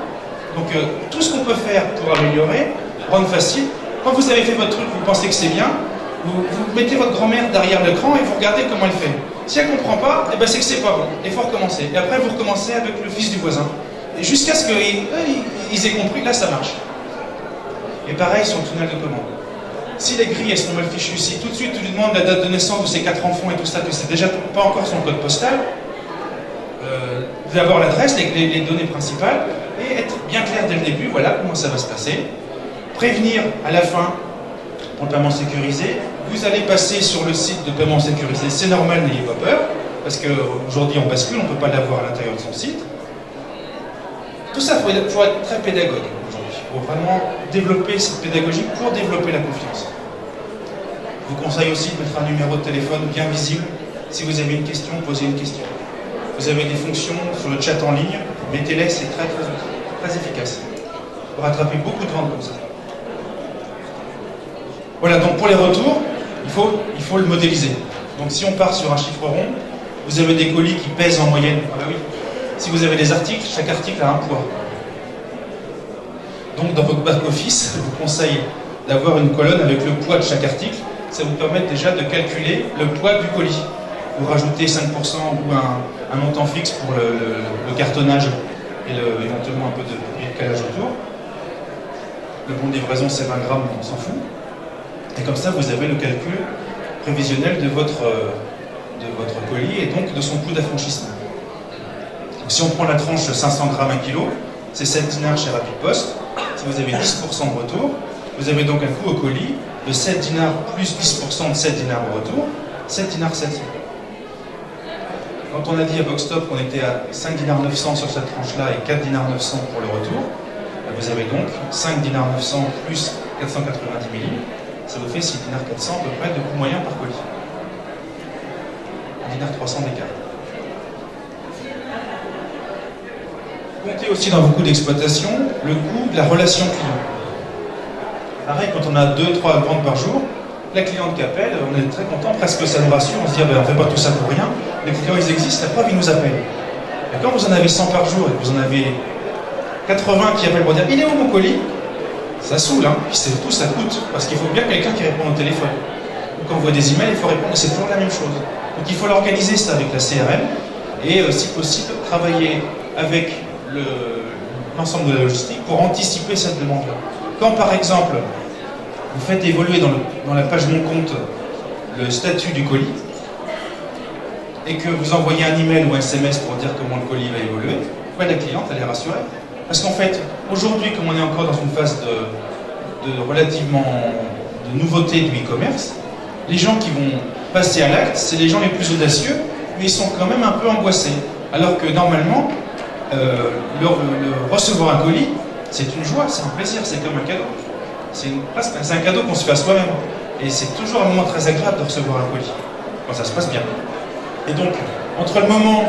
[SPEAKER 2] Donc tout ce qu'on peut faire pour améliorer, rendre facile, quand vous avez fait votre truc, vous pensez que c'est bien, vous mettez votre grand-mère derrière l'écran et vous regardez comment elle fait. Si elle ne comprend pas, eh ben c'est que c'est pas bon. Il faut recommencer. Et après, vous recommencez avec le fils du voisin. Et jusqu'à ce qu'ils aient compris, là ça marche. Et pareil sur le tunnel de commande. Si les grilles elles sont mal fichues, si tout de suite tu lui demandes la date de naissance de ses 4 enfants et tout ça, que c'est déjà pas encore son code postal, d'avoir l'adresse, les données principales, et être bien clair dès le début, voilà comment ça va se passer. Prévenir à la fin pour le paiement sécurisé. Vous allez passer sur le site de paiement sécurisé, c'est normal, n'ayez pas peur, parce qu'aujourd'hui on bascule, on ne peut pas l'avoir à l'intérieur de son site. Tout ça, il faut être très pédagogue aujourd'hui. Il faut vraiment développer cette pédagogie pour développer la confiance. Je vous conseille aussi de mettre un numéro de téléphone bien visible. Si vous avez une question, posez une question. Vous avez des fonctions sur le chat en ligne, mettez-les, c'est très très utile. très efficace. Pour rattraper beaucoup de ventes comme ça. Voilà, donc pour les retours, il faut le modéliser. Donc si on part sur un chiffre rond, vous avez des colis qui pèsent en moyenne. Ah bah oui. Si vous avez des articles, chaque article a un poids. Donc dans votre back-office, je vous conseille d'avoir une colonne avec le poids de chaque article. Ça vous permet déjà de calculer le poids du colis. Vous rajoutez 5% ou un montant fixe pour le cartonnage et éventuellement un peu de calage autour. Le bon de livraison c'est 20 grammes, on s'en fout. Et comme ça vous avez le calcul prévisionnel de votre colis et donc de son coût d'affranchissement. Si on prend la tranche 500 grammes 1 kg, c'est 7 dinars chez Rapid Post. Si vous avez 10% de retour, vous avez donc un coût au colis de 7 dinars plus 10% de 7 dinars au retour, 7 dinars 700. Quand on a dit à Boxstop qu'on était à 5 dinars 900 sur cette tranche-là et 4 dinars 900 pour le retour, vous avez donc 5 dinars 900 plus 490 milli, ça vous fait 6 dinars 400 à peu près de coût moyen par colis. 1 dinar 300 d'écart. Comptez aussi dans vos coûts d'exploitation le coût de la relation client. Pareil, quand on a 2-3 ventes par jour, la cliente qui appelle, on est très content, presque ça nous rassure, on se dit on ne fait pas tout ça pour rien, les clients ils existent, la preuve ils nous appellent. Et quand vous en avez 100 par jour et que vous en avez 80 qui appellent pour dire il est où mon colis, ça saoule, hein. Puis c'est tout, ça coûte, parce qu'il faut bien quelqu'un qui réponde au téléphone. Ou quand on voit des emails, il faut répondre, c'est toujours la même chose. Donc il faut l'organiser ça avec la CRM et si possible travailler avec l'ensemble de la logistique pour anticiper cette demande-là. Quand par exemple vous faites évoluer dans la page Mon Compte le statut du colis et que vous envoyez un email ou un SMS pour dire comment le colis va évoluer, la cliente elle est rassurée. Parce qu'en fait, aujourd'hui, comme on est encore dans une phase relativement de nouveauté du e-commerce, les gens qui vont passer à l'acte, c'est les gens les plus audacieux, mais ils sont quand même un peu angoissés. Alors que normalement, recevoir un colis, c'est une joie, c'est un plaisir, c'est comme un cadeau. C'est un cadeau qu'on se fait à soi-même. Et c'est toujours un moment très agréable de recevoir un colis, quand ça se passe bien. Et donc, entre le moment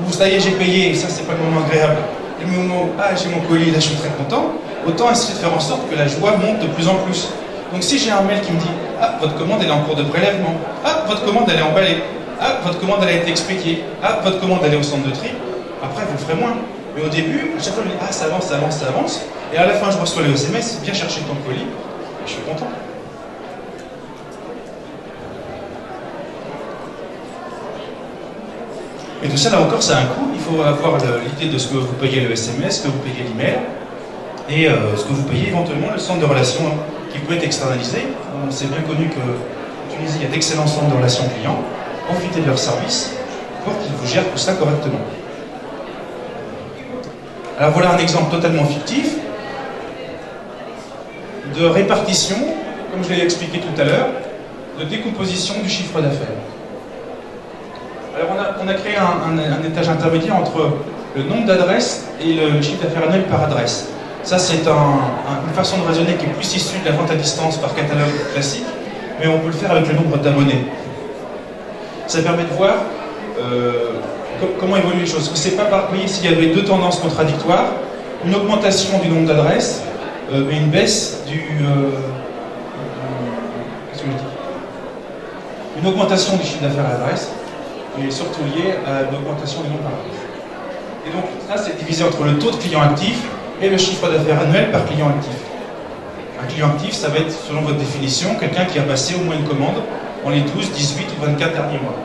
[SPEAKER 2] où ça y est, j'ai payé, et ça c'est pas le moment agréable, et le moment où j'ai mon colis, là je suis très content, autant essayer de faire en sorte que la joie monte de plus en plus. Donc si j'ai un mail qui me dit votre commande elle est en cours de prélèvement, votre commande elle est emballée, votre commande elle a été expédiée, votre commande elle est au centre de tri, après vous le ferez moins. Mais au début, à chaque fois je me dis ça avance, ça avance, ça avance, et à la fin je reçois le SMS, viens chercher ton colis, et je suis content. Et tout ça, là encore, ça a un coût. Il faut avoir l'idée de ce que vous payez le SMS, ce que vous payez l'email, et ce que vous payez éventuellement le centre de relations qui peut être externalisé. C'est bien connu qu'en Tunisie, il y a d'excellents centres de relations clients. Profitez de leur service pour qu'ils vous gèrent tout ça correctement. Alors voilà un exemple totalement fictif de répartition, comme je l'ai expliqué tout à l'heure, de décomposition du chiffre d'affaires. Alors on a créé un étage intermédiaire entre le nombre d'adresses et le chiffre d'affaires annuel par adresse. Ça c'est une façon de raisonner qui est plus issue de la vente à distance par catalogue classique, mais on peut le faire avec le nombre d'abonnés. Ça permet de voir comment évoluent les choses. C'est pas par pays s'il y avait deux tendances contradictoires, une augmentation du nombre d'adresses et une baisse une augmentation du chiffre d'affaires à l'adresse, et surtout lié à l'augmentation du nombre d'adresses. Et donc ça c'est divisé entre le taux de clients actifs et le chiffre d'affaires annuel par client actif. Un client actif, ça va être, selon votre définition, quelqu'un qui a passé au moins une commande dans les 12, 18 ou 24 derniers mois.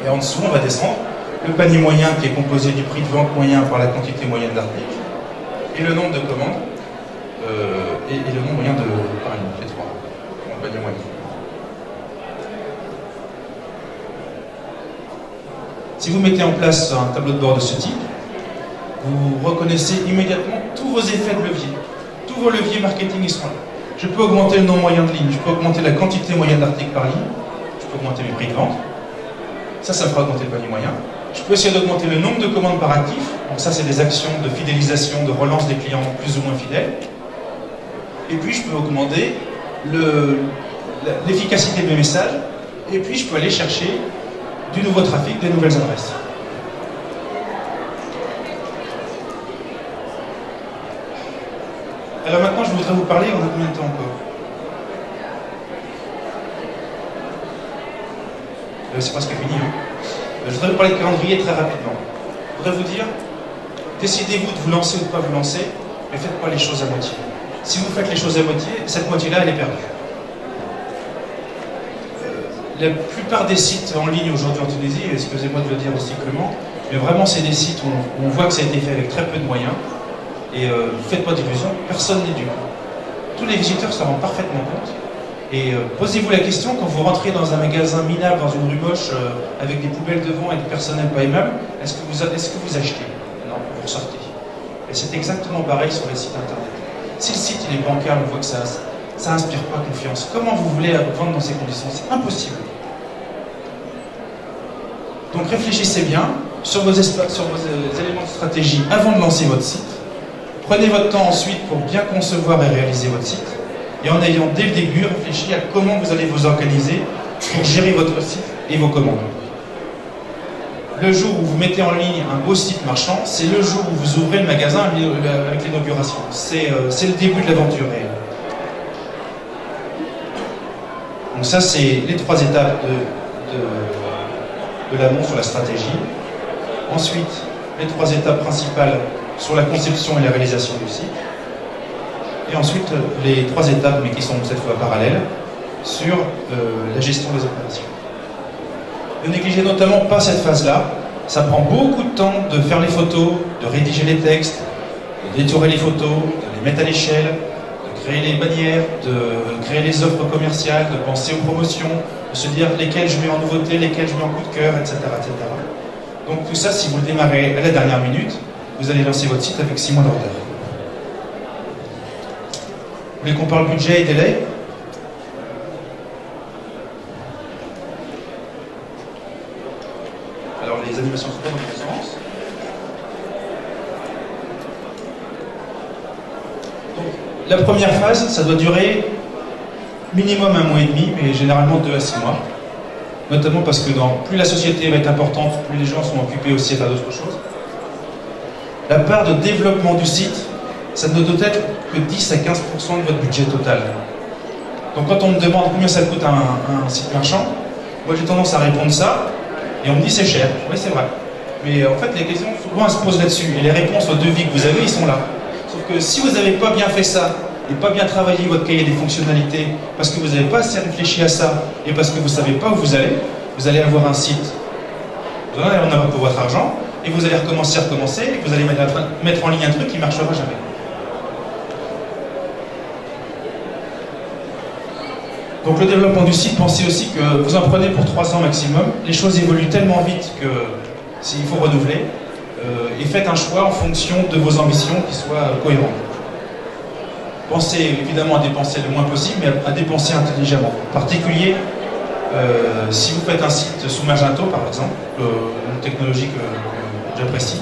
[SPEAKER 2] Et en dessous, on va descendre le panier moyen qui est composé du prix de vente moyen par la quantité moyenne d'articles et le nombre de commandes et le nombre moyen de pareil, les trois, le panier moyen. Si vous mettez en place un tableau de bord de ce type, vous reconnaissez immédiatement tous vos effets de levier. Tous vos leviers marketing ils seront là. Je peux augmenter le nombre moyen de lignes, je peux augmenter la quantité moyenne d'articles par ligne, je peux augmenter mes prix de vente. Ça fera augmenter le panier moyen. Je peux essayer d'augmenter le nombre de commandes par actif. Donc ça, c'est des actions de fidélisation, de relance des clients plus ou moins fidèles. Et puis, je peux augmenter l'efficacité de mes messages. Et puis, je peux aller chercher du nouveau trafic, des nouvelles adresses. Alors maintenant, je voudrais vous parler, on a combien de temps encore? C'est presque fini. Hein. Je voudrais vous parler de calendrier très rapidement. Je voudrais vous dire, décidez-vous de vous lancer ou de ne pas vous lancer, mais faites pas les choses à moitié. Si vous faites les choses à moitié, cette moitié-là, elle est perdue. La plupart des sites en ligne aujourd'hui en Tunisie, excusez-moi de le dire aussi crûment, mais vraiment c'est des sites où on voit que ça a été fait avec très peu de moyens, et faites pas d'illusions, personne n'est dupe. Tous les visiteurs s'en rendent parfaitement compte, et posez-vous la question, quand vous rentrez dans un magasin minable, dans une rue moche, avec des poubelles devant et du personnel pas aimable, est-ce que vous achetez? Non, vous ressortez. Et c'est exactement pareil sur les sites internet. Si le site il est bancal, on voit que ça inspire pas confiance. Comment vous voulez vendre dans ces conditions? C'est impossible. Donc réfléchissez bien sur vos éléments de stratégie avant de lancer votre site. Prenez votre temps ensuite pour bien concevoir et réaliser votre site. Et en ayant dès le début réfléchi à comment vous allez vous organiser pour gérer votre site et vos commandes. Le jour où vous mettez en ligne un beau site marchand, c'est le jour où vous ouvrez le magasin avec l'inauguration. C'est le début de l'aventure réelle. Donc ça, c'est les 3 étapes de l'amont sur la stratégie. Ensuite, les 3 étapes principales sur la conception et la réalisation du site. Et ensuite, les 3 étapes, mais qui sont cette fois parallèles, sur la gestion des opérations. Ne négligez notamment pas cette phase-là. Ça prend beaucoup de temps de faire les photos, de rédiger les textes, de détourer les photos, de les mettre à l'échelle, de créer les bannières, de créer les offres commerciales, de penser aux promotions, de se dire lesquelles je mets en nouveauté, lesquelles je mets en coup de cœur, etc., etc. Donc tout ça, si vous le démarrez à la dernière minute, vous allez lancer votre site avec 6 mois de retard. Vous voulez qu'on parle budget et délai? Alors les animations sont pas dans le bon sens. Donc, la première phase, ça doit durer minimum 1 mois et demi, mais généralement 2 à 6 mois. Notamment parce que plus la société va être importante, plus les gens sont occupés aussi à faire d'autres choses. La part de développement du site, ça ne doit être que 10 à 15% de votre budget total. Donc quand on me demande combien ça coûte un site marchand, moi j'ai tendance à répondre ça, et on me dit c'est cher. Oui, c'est vrai. Mais en fait, les questions, souvent, elles se posent là-dessus. Et les réponses aux devis que vous avez, ils sont là. Sauf que si vous n'avez pas bien fait ça, et pas bien travaillé votre cahier des fonctionnalités, parce que vous n'avez pas assez réfléchi à ça, et parce que vous ne savez pas où vous allez avoir un site, vous allez en avoir pour votre argent, et vous allez recommencer, et vous allez mettre en ligne un truc qui ne marchera jamais. Donc le développement du site, pensez aussi que vous en prenez pour 3 ans maximum. Les choses évoluent tellement vite que s'il faut renouveler, et faites un choix en fonction de vos ambitions qui soient cohérentes. Pensez évidemment à dépenser le moins possible, mais à dépenser intelligemment. En particulier, si vous faites un site sous Magento, par exemple, une technologie que j'apprécie,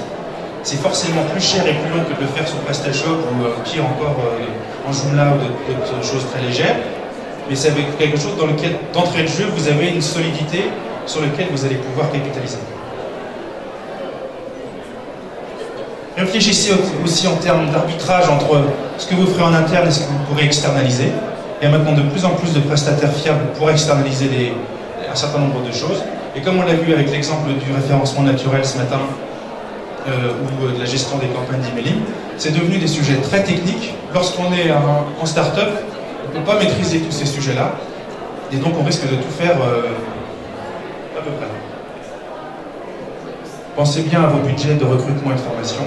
[SPEAKER 2] c'est forcément plus cher et plus long que de le faire sous PrestaShop ou pire encore en Joomla ou d'autres choses très légères. Mais c'est avec quelque chose dans lequel, d'entrée de jeu, vous avez une solidité sur laquelle vous allez pouvoir capitaliser. Réfléchissez aussi en termes d'arbitrage entre ce que vous ferez en interne et ce que vous pourrez externaliser. Il y a maintenant de plus en plus de prestataires fiables pour externaliser un certain nombre de choses. Et comme on l'a vu avec l'exemple du référencement naturel ce matin, ou de la gestion des campagnes d'emailing, c'est devenu des sujets très techniques. Lorsqu'on est en start-up, on ne peut pas maîtriser tous ces sujets-là, et donc on risque de tout faire à peu près. Pensez bien à vos budgets de recrutement et de formation,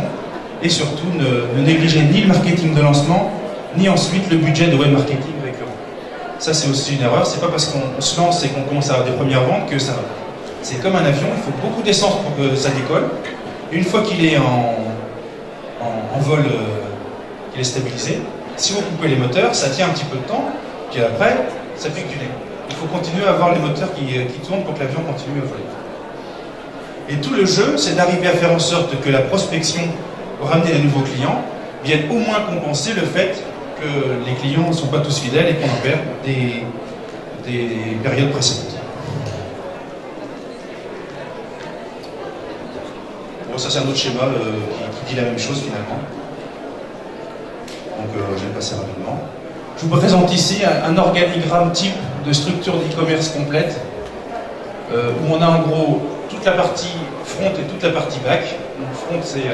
[SPEAKER 2] et surtout ne négligez ni le marketing de lancement, ni ensuite le budget de web marketing récurrent. Ça c'est aussi une erreur, c'est pas parce qu'on se lance et qu'on commence à avoir des premières ventes que ça va. C'est comme un avion, il faut beaucoup d'essence pour que ça décolle. Et une fois qu'il est en vol, qu'il est stabilisé, si vous coupez les moteurs, ça tient un petit peu de temps, puis après, ça pique du nez. Il faut continuer à avoir les moteurs qui tournent pour que l'avion continue à voler. Et tout le jeu, c'est d'arriver à faire en sorte que la prospection pour ramener des nouveaux clients vienne au moins compenser le fait que les clients ne sont pas tous fidèles et qu'on en perd des périodes précédentes. Bon, ça c'est un autre schéma qui dit la même chose finalement. Donc je vais passer rapidement. Je vous présente ici un organigramme type de structure d'e-commerce complète, où on a en gros toute la partie front et toute la partie back. Donc front, c'est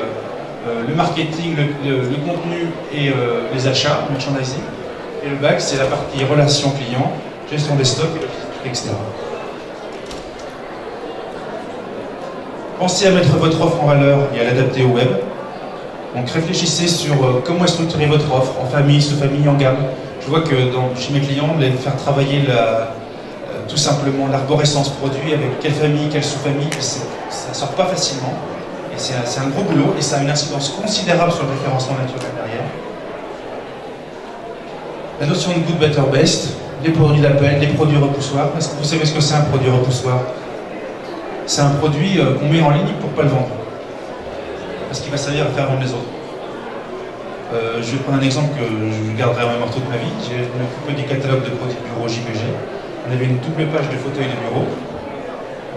[SPEAKER 2] le marketing, le contenu et les achats, le merchandising. Et le back, c'est la partie relations clients, gestion des stocks, etc. Pensez à mettre votre offre en valeur et à l'adapter au web. Donc réfléchissez sur comment est structurer votre offre, en famille, sous-famille, en gamme. Je vois que chez mes clients, on va faire travailler tout simplement l'arborescence produit, avec quelle famille, quelle sous-famille, ça ne sort pas facilement. Et c'est un gros boulot et ça a une incidence considérable sur le référencement naturel derrière. La notion de good, better, best, les produits d'appel, les produits repoussoirs. Est-ce que vous savez ce que c'est un produit repoussoir? C'est un produit qu'on met en ligne pour ne pas le vendre. Parce qu'il va servir à faire vendre les autres. Je vais prendre un exemple que je garderai en mémoire toute ma vie. J'ai occupé du catalogue de produits de bureau JPG. On avait une double page de fauteuils de bureau.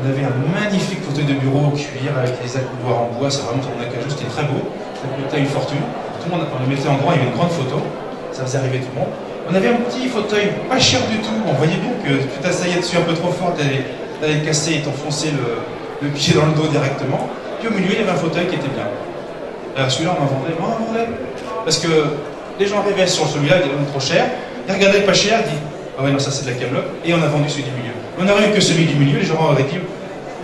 [SPEAKER 2] On avait un magnifique fauteuil de bureau en cuir avec les accoudoirs en bois. C'est vraiment sur mon acajou, c'était très beau. Ça coûtait une fortune. Tout le monde, on le mettait en grand, il y avait une grande photo. Ça faisait arriver tout le monde. On avait un petit fauteuil pas cher du tout. On voyait bien que tu t'asseyais dessus un peu trop fort, t'allais le casser et t'enfoncer le pied dans le dos directement. Puis au milieu, il y avait un fauteuil qui était bien. Alors celui-là, on en vendait. Parce que les gens arrivaient sur celui-là, il était trop cher. Ils regardaient pas cher, ils disaient ah ouais, non, ça c'est de la camelote. Et on a vendu celui du milieu. On n'aurait eu que celui du milieu, les gens auraient dit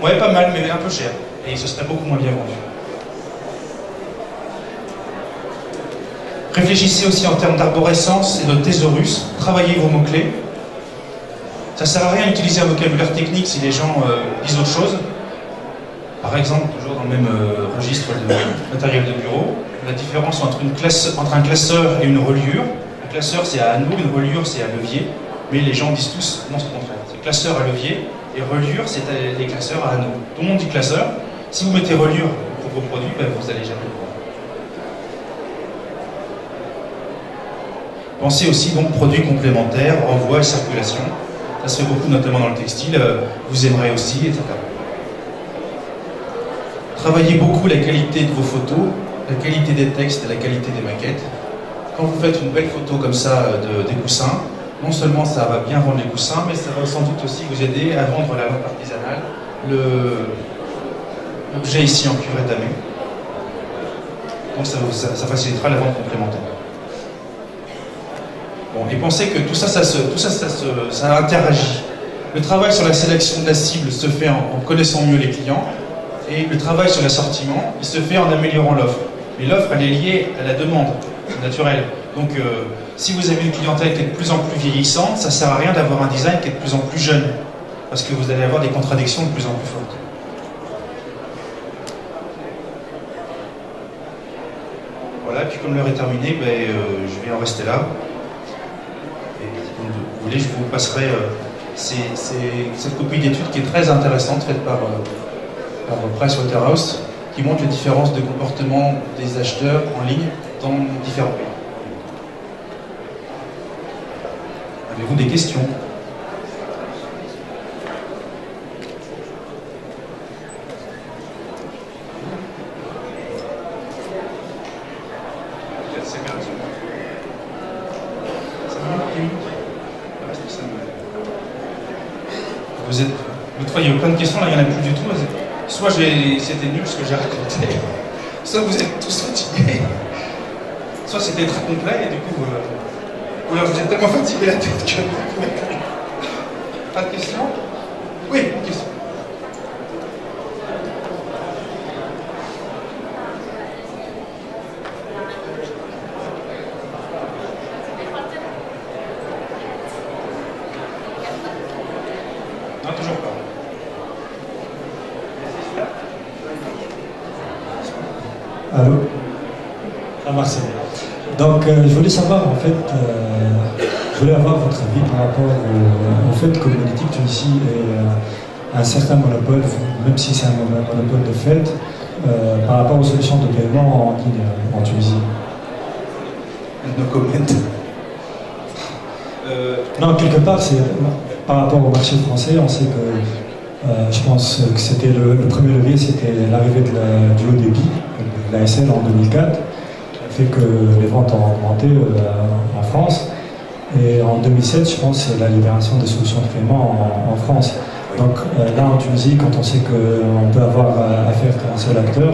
[SPEAKER 2] ouais, pas mal, mais un peu cher. Et il se serait beaucoup moins bien vendu. Réfléchissez aussi en termes d'arborescence et de thésaurus. Travaillez vos mots-clés. Ça ne sert à rien d'utiliser un vocabulaire technique si les gens disent autre chose. Par exemple, toujours dans le même registre de matériel de bureau, la différence entre un classeur et une reliure. Un classeur, c'est à anneau, une reliure, c'est à levier. Mais les gens disent tous non, c'est le contraire. C'est classeur à levier et reliure, c'est les classeurs à anneau. Tout le monde dit classeur. Si vous mettez reliure pour vos produits, ben, vous n'allez jamais le voir. Pensez aussi donc produits complémentaires, renvoi et circulation. Ça se fait beaucoup, notamment dans le textile. Vous aimerez aussi, etc. Travaillez beaucoup la qualité de vos photos, la qualité des textes et la qualité des maquettes. Quand vous faites une belle photo comme ça des coussins, non seulement ça va bien vendre les coussins, mais ça va sans doute aussi vous aider à vendre la lampe artisanale, l'objet ici en cuir étamé. Donc ça facilitera la vente complémentaire. Bon, et pensez que tout ça, ça interagit. Le travail sur la sélection de la cible se fait en connaissant mieux les clients, et le travail sur l'assortiment, il se fait en améliorant l'offre. Mais l'offre, elle est liée à la demande, c'est naturel. Donc, si vous avez une clientèle qui est de plus en plus vieillissante, ça ne sert à rien d'avoir un design qui est de plus en plus jeune, parce que vous allez avoir des contradictions de plus en plus fortes. Voilà, puis comme l'heure est terminée, ben, je vais en rester là. Vous voulez, je vous passerai cette copie d'étude qui est très intéressante, faite par Pricewaterhouse, qui montre les différences de comportement des acheteurs en ligne dans différents pays. Avez-vous des questions? L'autre fois, il y a eu plein de questions, là, il n'y en a plus du tout. Soit c'était nul ce que j'ai raconté, soit vous êtes tous fatigués, soit c'était très complet et du coup, ou alors vous êtes tellement fatigué la tête que vous pouvez plus. Pas de questions? Oui, une question. Non, toujours pas.
[SPEAKER 4] Allô? À Marseille. Donc, je voulais savoir, en fait, je voulais avoir votre avis par rapport au fait que Monétique Tunisie est un certain monopole, même si c'est un monopole de fait, par rapport aux solutions de paiement en ligne en Tunisie.
[SPEAKER 2] No comment.
[SPEAKER 4] Non, quelque part, c'est par rapport au marché français, on sait que je pense que c'était le premier levier, c'était l'arrivée du haut débit, de la SL en 2004. fait que les ventes ont augmenté en France. Et en 2007, je pense, c'est la libération des solutions de paiement en France. Donc là, en Tunisie, quand on sait qu'on peut avoir affaire à un seul acteur,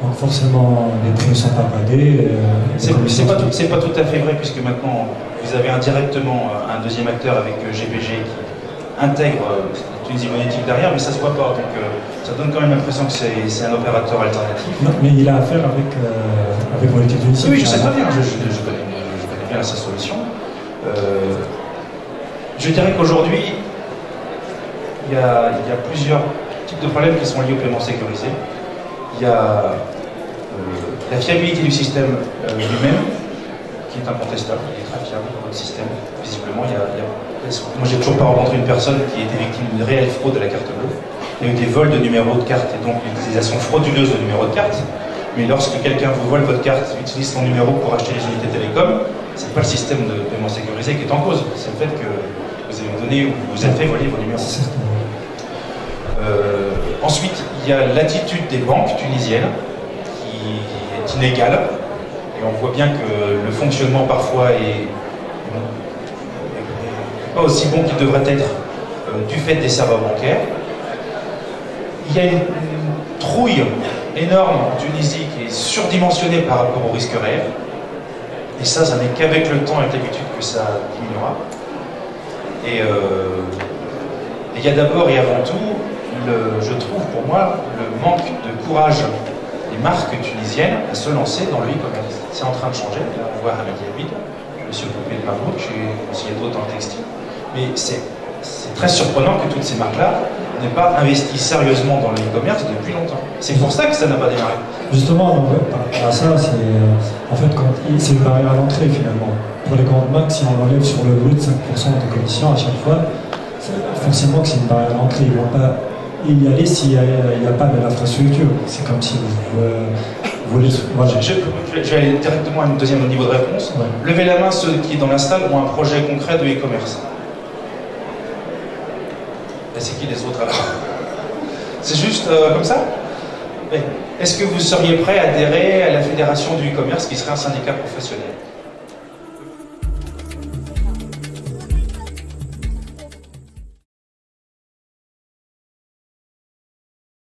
[SPEAKER 4] donc forcément, les prix ne sont pas badés.
[SPEAKER 2] C'est pas tout à fait vrai, puisque maintenant, vous avez indirectement un deuxième acteur avec GPG qui intègre Tunisie Monétique derrière, mais ça se voit pas. Donc ça donne quand même l'impression que c'est un opérateur alternatif.
[SPEAKER 4] Non, mais il a affaire avec Monétique Tunisie.
[SPEAKER 2] Oui, je sais très bien, je connais bien sa solution. Je dirais qu'aujourd'hui, il y a plusieurs types de problèmes qui sont liés au paiement sécurisé. Il y a la fiabilité du système lui-même, qui est incontestable, il est très fiable dans le système. Visiblement, moi j'ai toujours pas rencontré une personne qui a été victime d'une réelle fraude à la carte bleue. Il y a eu des vols de numéros de carte et donc l'utilisation frauduleuse de numéros de carte. Mais lorsque quelqu'un vous vole votre carte, utilise son numéro pour acheter les unités télécom, c'est pas le système de paiement sécurisé qui est en cause, c'est le fait que vous avez donné ou vous êtes fait voler vos numéros. Ensuite, il y a l'attitude des banques tunisiennes qui est inégale. Et on voit bien que le fonctionnement parfois est pas aussi bon qu'il devrait être du fait des serveurs bancaires. Il y a une trouille énorme en Tunisie qui est surdimensionnée par rapport au risque réel. Et ça n'est qu'avec le temps et avec l'habitude que ça diminuera. Et il y a d'abord et avant tout, je trouve pour moi, le manque de courage des marques tunisiennes à se lancer dans le e-commerce. C'est en train de changer. Là, on voit Hamadi Abid, Monsieur Poupé de Mabrouk, il y a d'autres dans le textile. Mais c'est très surprenant que toutes ces marques-là n'aient pas investi sérieusement dans le e-commerce depuis longtemps. C'est pour ça que ça n'a pas démarré.
[SPEAKER 4] Justement, par rapport à ça, en fait, c'est une barrière à l'entrée finalement. Pour les grandes marques, si on enlève sur le brut 5% de commission à chaque fois, forcément que c'est une barrière à l'entrée. Ils ne vont pas y aller s'il n'y a pas de l'infrastructure. C'est comme si vous voulez... Voilà.
[SPEAKER 2] Je vais aller directement à un deuxième niveau de réponse. Ouais. Levez la main ceux qui, dans la salle, ont un projet concret de e-commerce. Et c'est qui les autres alors? C'est juste comme ça? Est-ce que vous seriez prêt à adhérer à la fédération du e-commerce qui serait un syndicat professionnel?